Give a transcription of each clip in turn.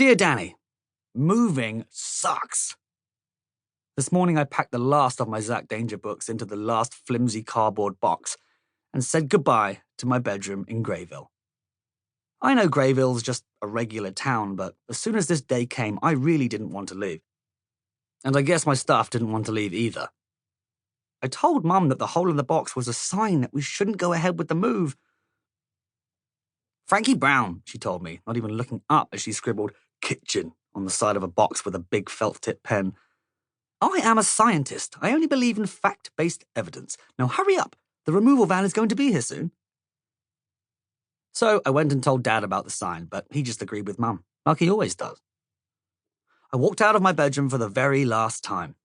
Dear Dani, moving sucks. This morning I packed the last of my Zack Danger books into the last flimsy cardboard box and said goodbye to my bedroom in Greyville. I know Greyville's just a regular town, but as soon as this day came, I really didn't want to leave. And I guess my stuff didn't want to leave either. I told Mum that the hole in the box was a sign that we shouldn't go ahead with the move. Franky Brown, she told me, not even looking up as she scribbled kitchen on the side of a box with a big felt-tip pen. I am a scientist. I only believe in fact-based evidence. Now hurry up. The removal van is going to be here soon. So I went and told Dad about the sign, but he just agreed with Mum, like he always does. I walked out of my bedroom for the very last time.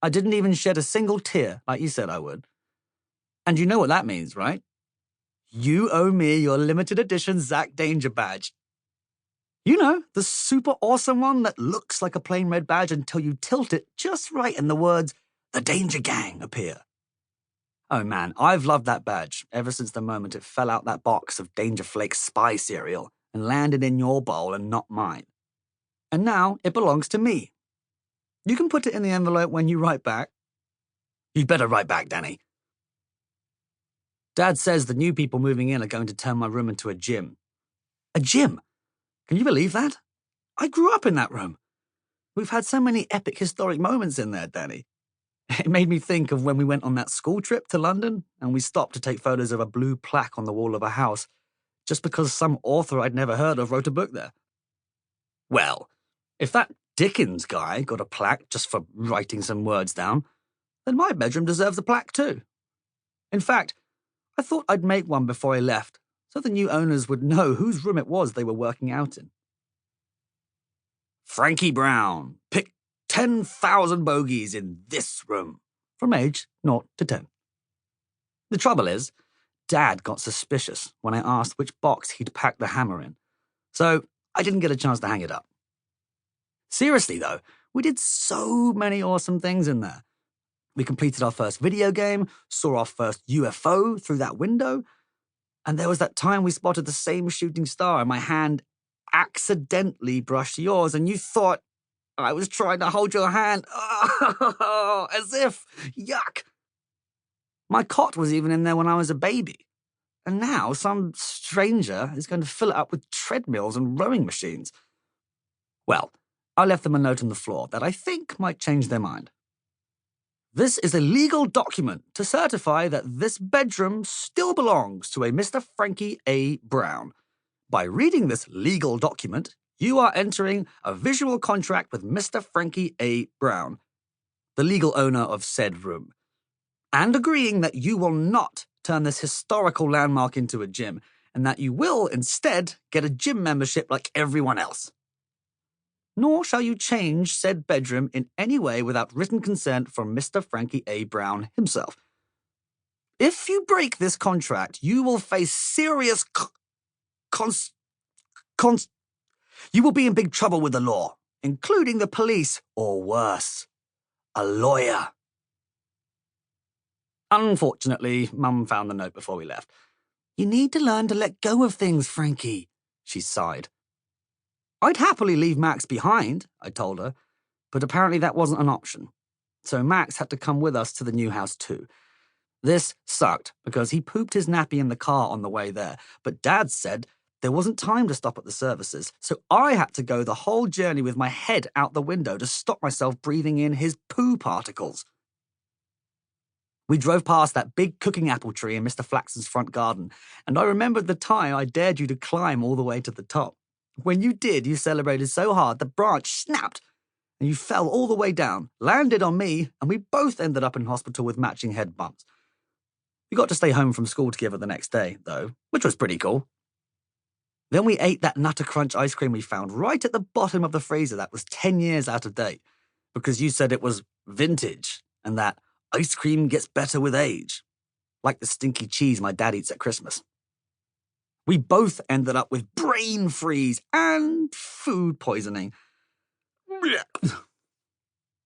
I didn't even shed a single tear like you said I would. And you know what that means, right? You owe me your limited edition Zack Danger badge. You know, the super awesome one that looks like a plain red badge until you tilt it just right and the words, The Danger Gang, appear. Oh man, I've loved that badge ever since the moment it fell out that box of Danger Flakes spy cereal and landed in your bowl and not mine. And now it belongs to me. You can put it in the envelope when you write back. You'd better write back, Dani. Dad says the new people moving in are going to turn my room into a gym. A gym? Can you believe that? I grew up in that room. We've had so many epic historic moments in there, Dani. It made me think of when we went on that school trip to London and we stopped to take photos of a blue plaque on the wall of a house just because some author I'd never heard of wrote a book there. Well, if that Dickens guy got a plaque just for writing some words down, then my bedroom deserves a plaque too. In fact, I thought I'd make one before I left so the new owners would know whose room it was they were working out in. Franky Brown, pick 10,000 bogeys in this room, from age 0 to 10. The trouble is, Dad got suspicious when I asked which box he'd packed the hammer in, so I didn't get a chance to hang it up. Seriously though, we did so many awesome things in there. We completed our first video game, saw our first UFO through that window, and there was that time we spotted the same shooting star and my hand accidentally brushed yours and you thought I was trying to hold your hand. Oh, as if. Yuck. My cot was even in there when I was a baby. And now some stranger is going to fill it up with treadmills and rowing machines. Well, I left them a note on the floor that I think might change their mind. This is a legal document to certify that this bedroom still belongs to a Mr. Franky A. Brown. By reading this legal document, you are entering a visual contract with Mr. Franky A. Brown, the legal owner of said room, and agreeing that you will not turn this historical landmark into a gym, and that you will instead get a gym membership like everyone else. Nor shall you change said bedroom in any way without written consent from Mr. Franky A. Brown himself. If you break this contract, you will face serious you will be in big trouble with the law, including the police, or worse, a lawyer. Unfortunately, Mum found the note before we left. You need to learn to let go of things, Franky, she sighed. I'd happily leave Max behind, I told her, but apparently that wasn't an option. So Max had to come with us to the new house too. This sucked because he pooped his nappy in the car on the way there, but Dad said there wasn't time to stop at the services, so I had to go the whole journey with my head out the window to stop myself breathing in his poo particles. We drove past that big cooking apple tree in Mr. Flaxen's front garden, and I remembered the time I dared you to climb all the way to the top. When you did, you celebrated so hard the branch snapped, and you fell all the way down, landed on me, and we both ended up in hospital with matching head bumps. We got to stay home from school together the next day, though, which was pretty cool. Then we ate that Nutter Crunch ice cream we found right at the bottom of the freezer that was 10 years out of date, because you said it was vintage, and that ice cream gets better with age, like the stinky cheese my dad eats at Christmas. We both ended up with brain freeze and food poisoning.